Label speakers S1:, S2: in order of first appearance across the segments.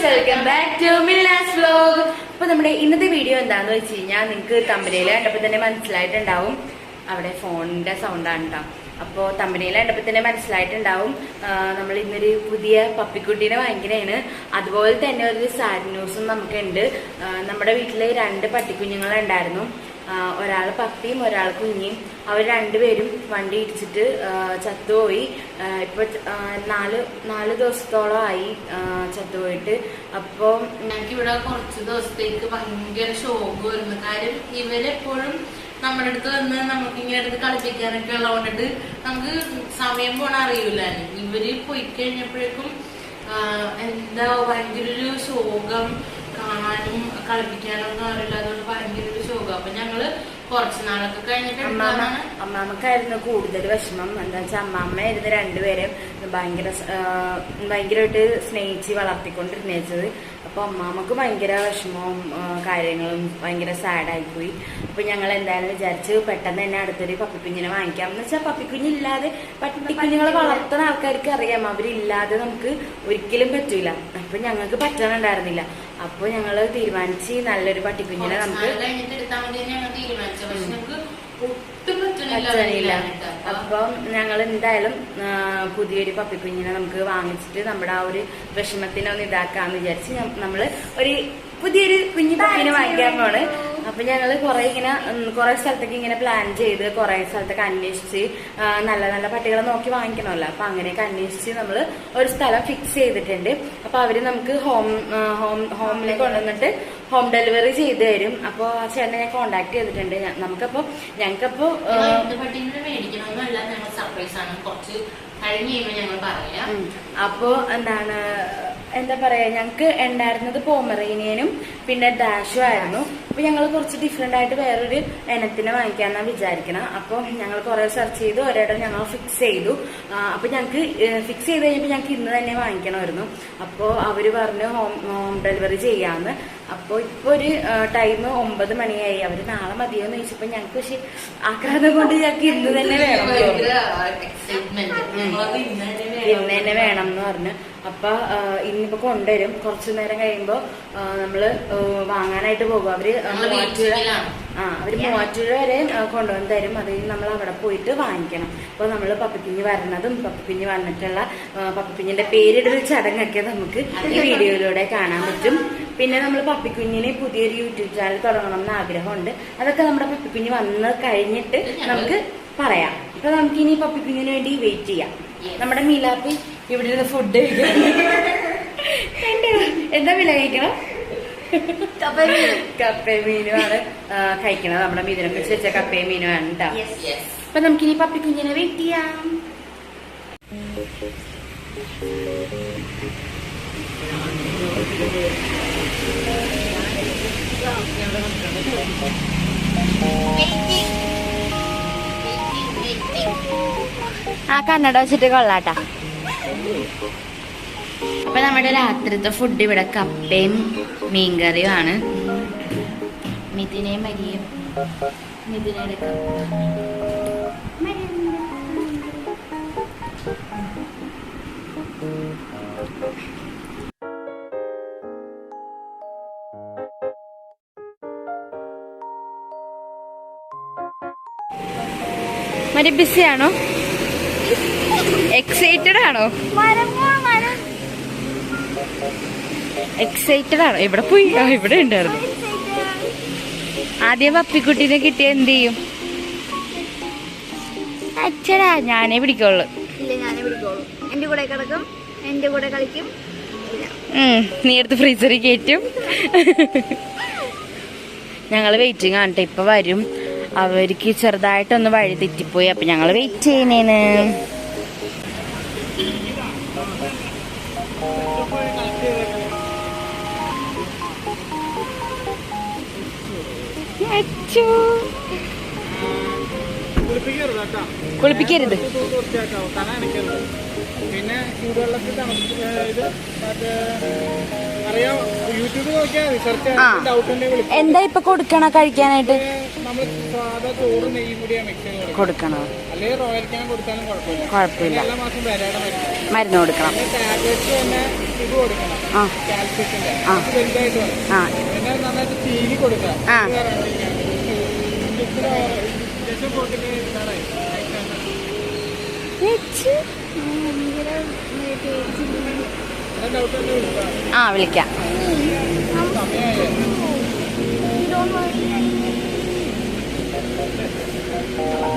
S1: Welcome back to Milna's vlog. അപ്പൊ നമ്മുടെ ഇന്നത്തെ വീഡിയോ എന്താന്ന് വെച്ച് കഴിഞ്ഞാൽ നിങ്ങൾക്ക് തമ്പനയിൽ കണ്ടപ്പോൾ തന്നെ മനസ്സിലായിട്ടുണ്ടാവും. അവിടെ ഫോണിന്റെ സൗണ്ടാണ് കേട്ടോ. അപ്പോൾ തമ്പനയിൽ കണ്ടപ്പോൾ തന്നെ മനസ്സിലായിട്ടുണ്ടാവും നമ്മൾ ഇന്നൊരു പുതിയ പപ്പിക്കുട്ടീനെ വാങ്ങിക്കണേണ്. അതുപോലെ തന്നെ ഒരു സാഡ് ന്യൂസും നമുക്കുണ്ട്. നമ്മുടെ വീട്ടില് 2 പട്ടിക്കുഞ്ഞുങ്ങളുണ്ടായിരുന്നു. ഒരാൾ പപ്പിയും ഒരാൾ കുഞ്ഞിയും. അവർ രണ്ടുപേരും വണ്ടി ഇടിച്ചിട്ട് ചത്തുപോയി. ഇപ്പൊ 4 ദിവസത്തോളമായി ചത്തുപോയിട്ട്. അപ്പോൾ
S2: ഞങ്ങൾക്കിവിടെ കുറച്ച് ദിവസത്തേക്ക് ഭയങ്കര ഷോക്ക് വരുന്നു. കാര്യം ഇവരെപ്പോഴും നമ്മുടെ അടുത്ത് വന്ന് നമുക്ക് ഇങ്ങനെ അടുത്ത് കളിപ്പിക്കാനൊക്കെ ഉള്ളതുകൊണ്ടിട്ട് നമുക്ക് സമയം പോണ അറിയില്ലായിരുന്നു. ഇവര് പോയി കഴിഞ്ഞപ്പോഴേക്കും എന്താ ഭയങ്കര ഒരു ശോകം, കാണാനും കളിപ്പിക്കാനൊന്നും അറിയില്ല. അതുകൊണ്ട് ഭയങ്കര ഒരു ശോകം. അപ്പൊ ഞങ്ങള് കുറച്ച് നാളൊക്കെ കഴിഞ്ഞിട്ട്
S1: അമ്മാമ്മക്കായിരുന്നു കൂടുതൽ വിഷമം. എന്താ വെച്ചാൽ അമ്മാമ്മയായിരുന്നു രണ്ടുപേരെയും ഭയങ്കരമായിട്ട് സ്നേഹിച്ച് വളർത്തിക്കൊണ്ടിരുന്നത്. അപ്പൊ അമ്മാമ്മക്ക് ഭയങ്കര വിഷമവും കാര്യങ്ങളും ഭയങ്കര സാഡായിപ്പോയി. അപ്പൊ ഞങ്ങൾ എന്തായാലും വിചാരിച്ച് പെട്ടെന്ന് തന്നെ അടുത്തൊരു പപ്പിക്കുഞ്ഞിനെ വാങ്ങിക്കാം. എന്ന് വെച്ചാൽ പപ്പിക്കുഞ്ഞില്ലാതെ പട്ടിക്കുഞ്ഞുങ്ങളെ വളർത്തുന്ന ആൾക്കാർക്ക് അറിയാം, അവരില്ലാതെ നമുക്ക് ഒരിക്കലും പറ്റൂല. അപ്പൊ ഞങ്ങൾക്ക് പറ്റാനുണ്ടായിരുന്നില്ല. അപ്പൊ ഞങ്ങള് തീരുമാനിച്ച് നല്ലൊരു പട്ടിക്കുഞ്ഞിനെ നമുക്ക് പറ്റണില്ല. അപ്പം ഞങ്ങൾ എന്തായാലും പുതിയൊരു പപ്പിക്കുഞ്ഞിനെ നമുക്ക് വാങ്ങിച്ചിട്ട് നമ്മുടെ ആ ഒരു വിഷമത്തിനെ ഒന്ന് ഇതാക്കാന്ന് വിചാരിച്ച് നമ്മള് ഒരു പുതിയൊരു കുഞ്ഞു പപ്പിനെ വാങ്ങിക്കാൻ പോണ്. അപ്പൊ ഞങ്ങള് കുറെ സ്ഥലത്തേക്ക് ഇങ്ങനെ പ്ലാൻ ചെയ്ത് കുറെ സ്ഥലത്തൊക്കെ അന്വേഷിച്ച് നല്ല നല്ല പട്ടികളെ നോക്കി വാങ്ങിക്കണമല്ലോ. അപ്പൊ അങ്ങനെയൊക്കെ അന്വേഷിച്ച് നമ്മള് ഒരു സ്ഥലം ഫിക്സ് ചെയ്തിട്ടുണ്ട്. അപ്പൊ അവര് നമുക്ക് ഹോമിലേക്ക് കൊണ്ടുവന്നിട്ട് ഹോം ഡെലിവറി ചെയ്ത് തരും. അപ്പൊ ആ ചേട്ടനെ ഞാൻ കോണ്ടാക്ട് ചെയ്തിട്ടുണ്ട്. ഞങ്ങൾക്കപ്പോ
S2: മേടിക്കണമെന്നല്ല, ഞങ്ങൾ സർപ്രൈസ് ആണ്. കുറച്ച് കഴിഞ്ഞ് ഞങ്ങൾ പറയാം.
S1: അപ്പോ എന്താ പറയാ, ഞങ്ങക്ക് ഉണ്ടായിരുന്നത് പോമറേനിയനും പിന്നെ ഡാഷും ആയിരുന്നു. അപ്പൊ ഞങ്ങൾ കുറച്ച് ഡിഫറെന്റ് ആയിട്ട് വേറൊരു ഇനത്തിനെ വാങ്ങിക്കാന്നാ വിചാരിക്കണം. അപ്പൊ ഞങ്ങൾ കുറെ സെർച്ച് ചെയ്തു, ഒരിടം ഞങ്ങൾ ഫിക്സ് ചെയ്തു. അപ്പൊ ഞങ്ങക്ക് ഫിക്സ് ചെയ്ത് കഴിഞ്ഞപ്പോ ഞങ്ങക്ക് ഇന്ന് തന്നെ വാങ്ങിക്കണമായിരുന്നു. അപ്പൊ അവര് പറഞ്ഞു ഹോം ഡെലിവറി ചെയ്യാന്ന്. അപ്പൊ ഇപ്പൊ ഒരു ടൈം 9 മണിയായി. അവര് നാളെ മതിയോന്ന് ചോദിച്ചപ്പോ ഞങ്ങക്ക് പക്ഷെ ആക്രാന്തം കൊണ്ട് ഞങ്ങക്ക് ഇന്ന് തന്നെ വേണം, ഇന്ന് തന്നെ വേണം എന്ന് പറഞ്ഞു. അപ്പൊ ഇന്നിപ്പോ കൊണ്ടുവരും. കുറച്ചു നേരം കഴിയുമ്പോ നമ്മള് വാങ്ങാനായിട്ട് പോകും. അവര് മൂവാറ്റുപുഴ വരെ കൊണ്ടുവന്ന് തരും. അത് നമ്മൾ അവിടെ പോയിട്ട് വാങ്ങിക്കണം. അപ്പൊ നമ്മള് പപ്പിക്കുഞ്ഞ് വരണതും പപ്പിക്കുഞ്ഞ് വന്നിട്ടുള്ള പപ്പിക്കുഞ്ഞിന്റെ പേരിടൽ ചടങ്ങൊക്കെ നമുക്ക് ഈ വീഡിയോയിലൂടെ കാണാൻ പറ്റും. പിന്നെ നമ്മൾ പപ്പിക്കുഞ്ഞിന് പുതിയൊരു യൂട്യൂബ് ചാനൽ തുടങ്ങണം എന്ന് ആഗ്രഹമുണ്ട്. അതൊക്കെ നമ്മുടെ പപ്പിക്കുഞ്ഞ് വന്ന് കഴിഞ്ഞിട്ട് നമുക്ക് പറയാം. അപ്പൊ നമുക്ക് ഇനി പപ്പിക്കുഞ്ഞിന് വേണ്ടി വെയിറ്റ് ചെയ്യാം. നമ്മുടെ മീലാപ്പി ഇവിടെ ഇരുന്ന് ഫുഡ് എന്താ വില കഴിക്കണം? കപ്പയും മീനുമാണ് കഴിക്കണത്. നമ്മുടെ മീനിനൊക്കെ വെച്ച കപ്പയും മീനുമാണ് കേട്ടോ. അപ്പൊ നമുക്കിനി പപ്പിക്കുഞ്ഞിനെ വെയിറ്റ് ചെയ്യാം. ആ കണ്ണട വെച്ചിട്ട് കൊള്ളാട്ടാ. അപ്പൊ നമ്മുടെ രാത്രിത്തെ ഫുഡ് ഇവിടെ കപ്പയും മീൻകറിയുമാണ്. മിഥുനയും മരിയും മിഥുനയുടെ മരി ബിസിയാണോ? എക്സൈറ്റഡ് ആണോ? എക്സൈറ്റഡ് ആണോ? ഇവിടെ പോയി ഇവിടെ ഉണ്ടായിരുന്നു. ആദ്യം പപ്പിക്കുട്ടീനെ കിട്ടിയ എന്ത് ചെയ്യും? അച്ഛടാ ഞാനേ പിടിക്കുള്ളൂ.
S3: എന്റെ കൂടെ കിടക്കും, എന്റെ കൂടെ കളിക്കും.
S1: നീ എടുത്ത് ഫ്രീസറിൽ കയറ്റും. ഞങ്ങള് വെയിറ്റിംഗ് ആണ് കേട്ടോ. ഇപ്പൊ വരും. അവർക്ക് ചെറുതായിട്ടൊന്ന് വഴി തെറ്റിപ്പോയി. അപ്പൊ ഞങ്ങള് വെയിറ്റ് ചെയ്യുന്നേന്. കുളിപ്പിക്കരുത്.
S4: പിന്നെ ചൂടുവെള്ളത്തിൽ അറിയാം, യൂട്യൂബ് നോക്കിയാൽ റിസർച്ച്
S1: എന്താ ഇപ്പൊ കൊടുക്കണ കഴിക്കാനായിട്ട്?
S4: നമ്മൾ സാധാ ചോറ് നെയ്യും കൂടിയാ മിക്സ് ചെയ്ത്
S1: കൊടുക്കണം.
S4: അല്ലെങ്കിൽ റോയൽ ക്യാൻ കൊടുത്താലും കുഴപ്പമില്ല.
S1: കുഴപ്പമില്ല.
S4: എല്ലാ മാസം വരാതെ
S1: മരുന്ന് കൊടുക്കണം.
S4: ടാബ്ലറ്റ്സ് തന്നെ ഇത് കൊടുക്കണം, കാൽസ്യത്തിന്റെ വലുതായിട്ട് വേണം. പിന്നെ നന്നായിട്ട് ചീനി കൊടുക്കണം. ഇഞ്ചക്ഷൻ കൊടുത്തിട്ട് ഇതാണ് ഡൗട്ട് ഉണ്ട്, വിളിക്കാം.
S1: വിളിക്കാം.
S4: സമയമായേ.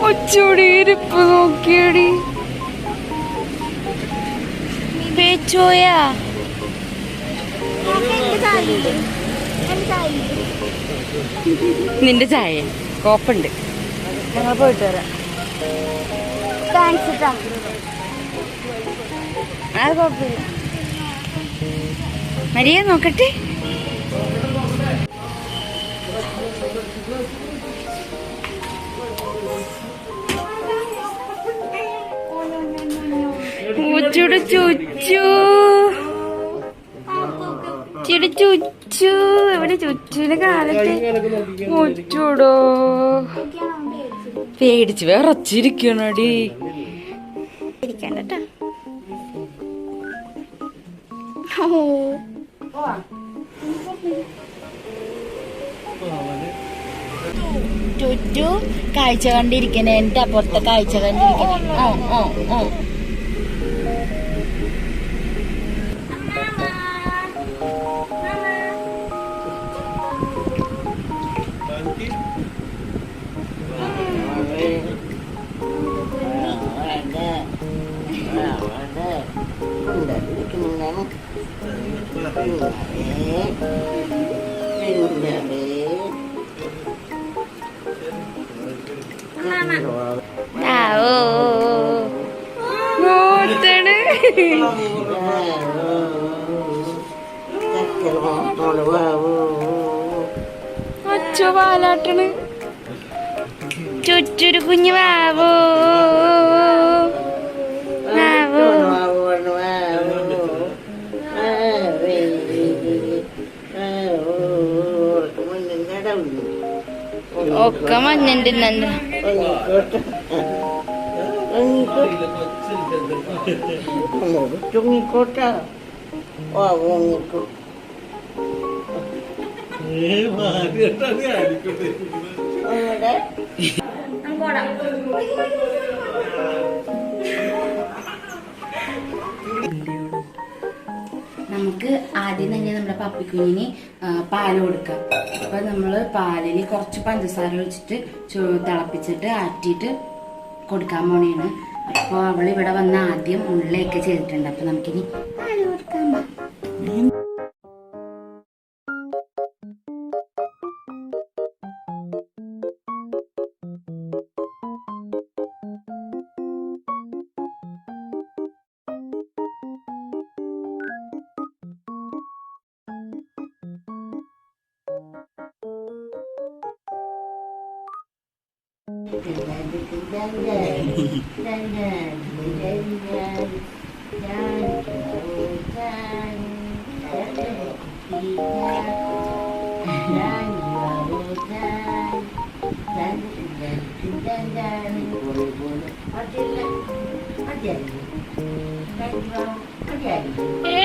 S1: ഒച്ചോടി ഇരിപ്പ് നോക്കിയടി പേച്ചോയാ. നിന്റെ ചായ കോപ്പുണ്ട്, ഞങ്ങൾ പോയിട്ട് വരാം.
S3: താങ്ക്സ് കേട്ടോ.
S1: അത് കുഴപ്പമില്ല. മരിയ നോക്കട്ടെ. ചുടു ചുച്ചു ചുടു ചുച്ചു. എവിടെ ചുച്ചുവിന്റെ കാലത്ത് മുച്ചൂടോ പേടിച്ച് വിറച്ചിരിക്കണടി.
S3: ഇരിക്കണ്ടട്ടാ.
S1: ചുറ്റു കാഴ്ച കണ്ടിരിക്കണേ, എന്റെ അപ്പുറത്തെ കാഴ്ച കണ്ടിരിക്കണേ. അച്ചോ പാലാട്ടണ് ചുറ്റൊരു കുഞ്ഞു വാവോ വാവോ. ഒക്കെ മഞ്ഞണ്ട് ഇന്നെന്താ
S5: ചുങ്ങിക്കോട്ട
S1: നമുക്ക് ആദ്യം തന്നെ നമ്മുടെ പപ്പിക്കുഞ്ഞിന് പാല് കൊടുക്കാം. അപ്പൊ നമ്മള് പാലിൽ കുറച്ച് പഞ്ചസാര ഒഴിച്ചിട്ട് തിളപ്പിച്ചിട്ട് ആറ്റിയിട്ട് കൊടുക്കാൻ പോണേണ്. അപ്പൊ അവൾ ഇവിടെ വന്ന് ആദ്യം ഉള്ളിലേക്ക് ചെയ്തിട്ടുണ്ട്. അപ്പൊ നമുക്കിനി പാല് കൊടുക്കാം.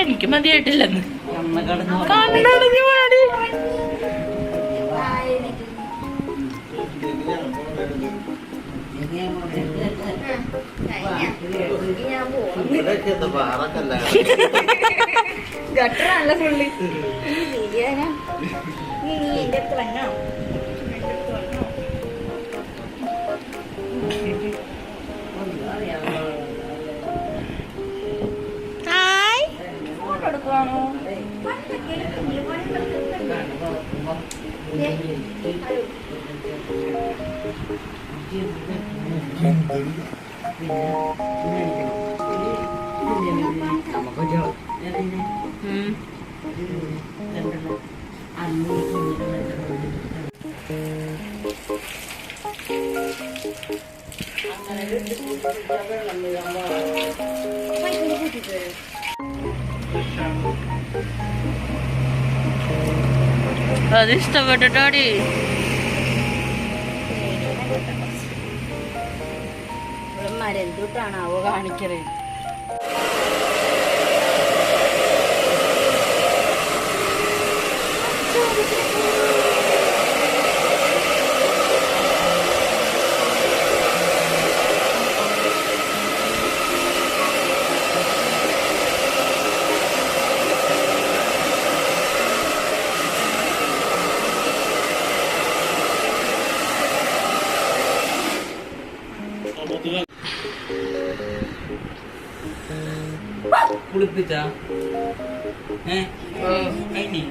S2: എനിക്ക് മതിയായിട്ടില്ലെന്ന്
S3: ഗട്ടറാണല്ലോ ഫുള്ളി. നീ എന്റെ അടുത്ത് വന്നോ? കൊടുക്കുവാണോ?
S2: അത് ഇഷ്ടപ്പെട്ടിട്ടാടി.
S1: മരെന്തുട്ടാണാവോ കാണിക്കണേ.
S4: കുളിപ്പിച്ചാ അയിനി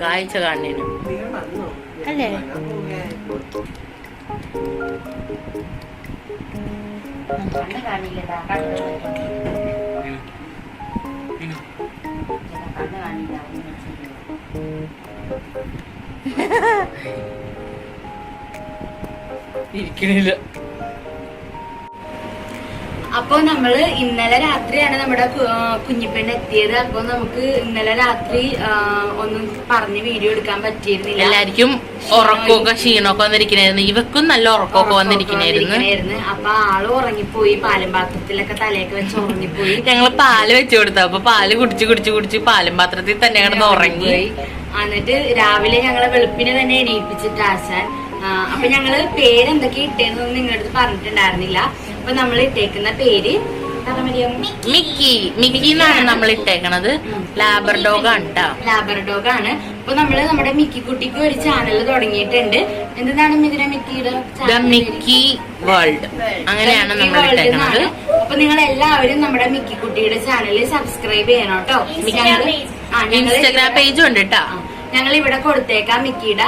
S2: കാഴ്ച കാണേനു
S1: അല്ലേ? കണ്ണ് കാണില്ലടാ, കണ്ണ് കാണില്ല.
S2: ഇരിക്കണില്ല.
S1: അപ്പൊ നമ്മള് ഇന്നലെ രാത്രിയാണ് നമ്മുടെ കുഞ്ഞിപ്പെണ്ണ് എത്തിയത്. അപ്പൊ നമുക്ക് ഇന്നലെ രാത്രി ഒന്നും പറഞ്ഞ് വീഡിയോ എടുക്കാൻ പറ്റിയിരുന്നില്ല.
S2: എല്ലാവർക്കും ഉറക്കമൊക്കെ ക്ഷീണമൊക്കെ വന്നിരിക്കണായിരുന്നു. ഇവക്കും നല്ല ഉറക്കമൊക്കെ വന്നിരിക്കണായിരുന്നു.
S1: അപ്പൊ ആള് ഉറങ്ങിപ്പോയി, പാലും പാത്രത്തിലൊക്കെ തലയൊക്കെ വെച്ച് ഉറങ്ങിപ്പോയി.
S2: ഞങ്ങള് പാല് വെച്ചു കൊടുത്തു. അപ്പൊ പാല് കുടിച്ച് പാലും പാത്രത്തിൽ തന്നെ കിടന്ന് ഉറങ്ങി.
S1: എന്നിട്ട് രാവിലെ ഞങ്ങളെ വെളുപ്പിനെ തന്നെ എണീപ്പിച്ചിട്ട് ആശാൻ. അപ്പൊ ഞങ്ങള് പേരെന്തൊക്കെ ഇട്ടേന്നൊന്നും നിങ്ങളുടെ പറഞ്ഞിട്ടുണ്ടായിരുന്നില്ല. അപ്പൊ നമ്മൾ ഇട്ടേക്കുന്ന പേര്
S2: മിക്കി എന്നാണ് നമ്മൾ ഇട്ടേക്കണത്. ലാബ്രഡോഗ് ആണ് കേട്ടോ.
S1: ലാബ്രഡോഗ് ആണ്. അപ്പൊ നമ്മള് നമ്മുടെ മിക്കി കുട്ടിക്ക് ഒരു ചാനൽ തുടങ്ങിയിട്ടുണ്ട്. എന്താണ് ഇതിനെ മിക്കിയുടെ
S2: മിക്കി വേൾഡ്, അങ്ങനെയാണ് നമ്മൾ ഇട്ടേക്കണത്.
S1: അപ്പൊ നിങ്ങൾ എല്ലാവരും നമ്മുടെ മിക്കി കുട്ടിയുടെ ചാനൽ സബ്സ്ക്രൈബ് ചെയ്യണം കേട്ടോ.
S2: ഇൻസ്റ്റാഗ്രാം പേജും ഉണ്ട് കേട്ടോ.
S1: ഞങ്ങൾ ഇവിടെ കൊടുത്തേക്കാം മിക്കിയുടെ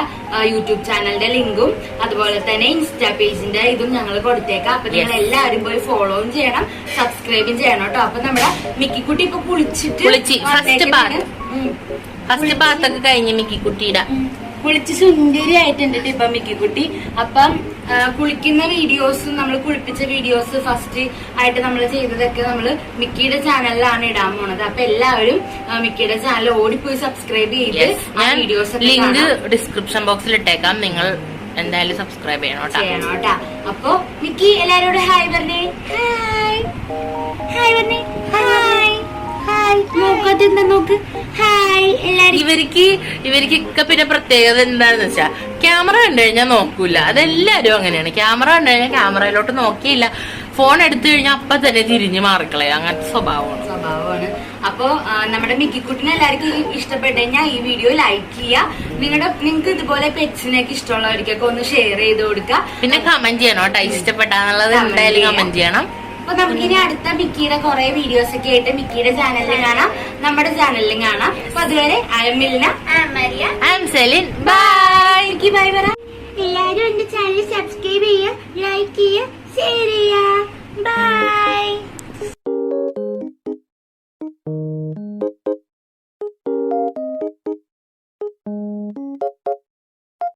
S1: യൂട്യൂബ് ചാനലിന്റെ ലിങ്കും അതുപോലെ തന്നെ ഇൻസ്റ്റാ പേജിന്റെ ഇതും ഞങ്ങൾ കൊടുത്തേക്കാം. അപ്പൊ നിങ്ങൾ എല്ലാവരും പോയി ഫോളോയും ചെയ്യണം, സബ്സ്ക്രൈബും ചെയ്യണം കേട്ടോ. അപ്പൊ നമ്മുടെ മിക്കിക്കുട്ടി ഇപ്പൊ കുളിച്ചിട്ട്
S2: ഫസ്റ്റ് ബാത്തൊക്കെ കഴിഞ്ഞ് മിക്കിക്കുട്ടിയുടെ
S1: കുളിച്ച് സുന്ദരിയായിട്ടുണ്ട് ഇപ്പൊ മിക്കിക്കുട്ടി. അപ്പം കുളിക്കുന്ന വീഡിയോസും നമ്മൾ കുളിപ്പിച്ച വീഡിയോസ് ഫസ്റ്റ് ആയിട്ട് നമ്മൾ ചെയ്തതൊക്കെ നമ്മള് മിക്കിയുടെ ചാനലിലാണ് ഇടാൻ പോണത്. അപ്പൊ എല്ലാവരും മിക്കിയുടെ ചാനൽ ഓടിപ്പോയി സബ്സ്ക്രൈബ് ചെയ്ത് വീഡിയോസ്
S2: ലിങ്ക് ഡിസ്ക്രിപ്ഷൻ ബോക്സിൽ ഇട്ടേക്കാം. നിങ്ങൾ എന്തായാലും സബ്സ്ക്രൈബ് ചെയ്യണം കേട്ടോ.
S1: അപ്പൊ മിക്കി എല്ലാരോടും ഹായ് പറഞ്ഞേ. ഹായ് ഹായ് പറഞ്ഞേ. Hi hi. നോക്കാതെന്താ നോക്ക്. ഹായ് എല്ലാരും.
S2: ഇവർക്കൊക്കെ പിന്നെ പ്രത്യേകത എന്താന്ന് വെച്ചാ ക്യാമറ കണ്ടു കഴിഞ്ഞാൽ നോക്കൂല. അതെല്ലാരും അങ്ങനെയാണ്. ക്യാമറ കണ്ടു കഴിഞ്ഞാൽ ക്യാമറയിലോട്ട് നോക്കിയില്ല. ഫോൺ എടുത്തു കഴിഞ്ഞാൽ അപ്പൊ തന്നെ തിരിഞ്ഞു മാറിക്കളയും. അങ്ങനത്തെ സ്വഭാവമാണ്.
S1: അപ്പൊ നമ്മുടെ മിക്കിക്കുട്ടിനെ എല്ലാവർക്കും ഇഷ്ടപ്പെട്ടു കഴിഞ്ഞാൽ ഈ വീഡിയോ ലൈക്ക് ചെയ്യുക. നിങ്ങൾക്ക് ഇതുപോലെ പെറ്റ്സിനൊക്കെ ഇഷ്ടമുള്ളവർക്കൊക്കെ ഒന്ന് ഷെയർ ചെയ്ത് കൊടുക്കുക.
S2: പിന്നെ കമന്റ് ചെയ്യണം കേട്ടോ. ഇഷ്ടപ്പെട്ടാന്നുള്ളത് എന്തായാലും കമന്റ് ചെയ്യണം.
S1: അപ്പൊ നമുക്കിനി അടുത്ത മിക്കിയുടെ കുറെ വീഡിയോസ് ഒക്കെ ആയിട്ട് മിക്കിയുടെ ചാനലിലും കാണാം, നമ്മുടെ ചാനലിലും കാണാം. അപ്പൊ അതുവരെ I am Milna,
S2: I am Selin. Bye.
S1: Mickey bye പറ.
S3: എല്ലാരും എന്റെ ചാനൽ സബ്സ്ക്രൈബ് ചെയ്യുക, ലൈക്ക് ചെയ്യുക, ഷെയർ ചെയ്യുക. ബൈ.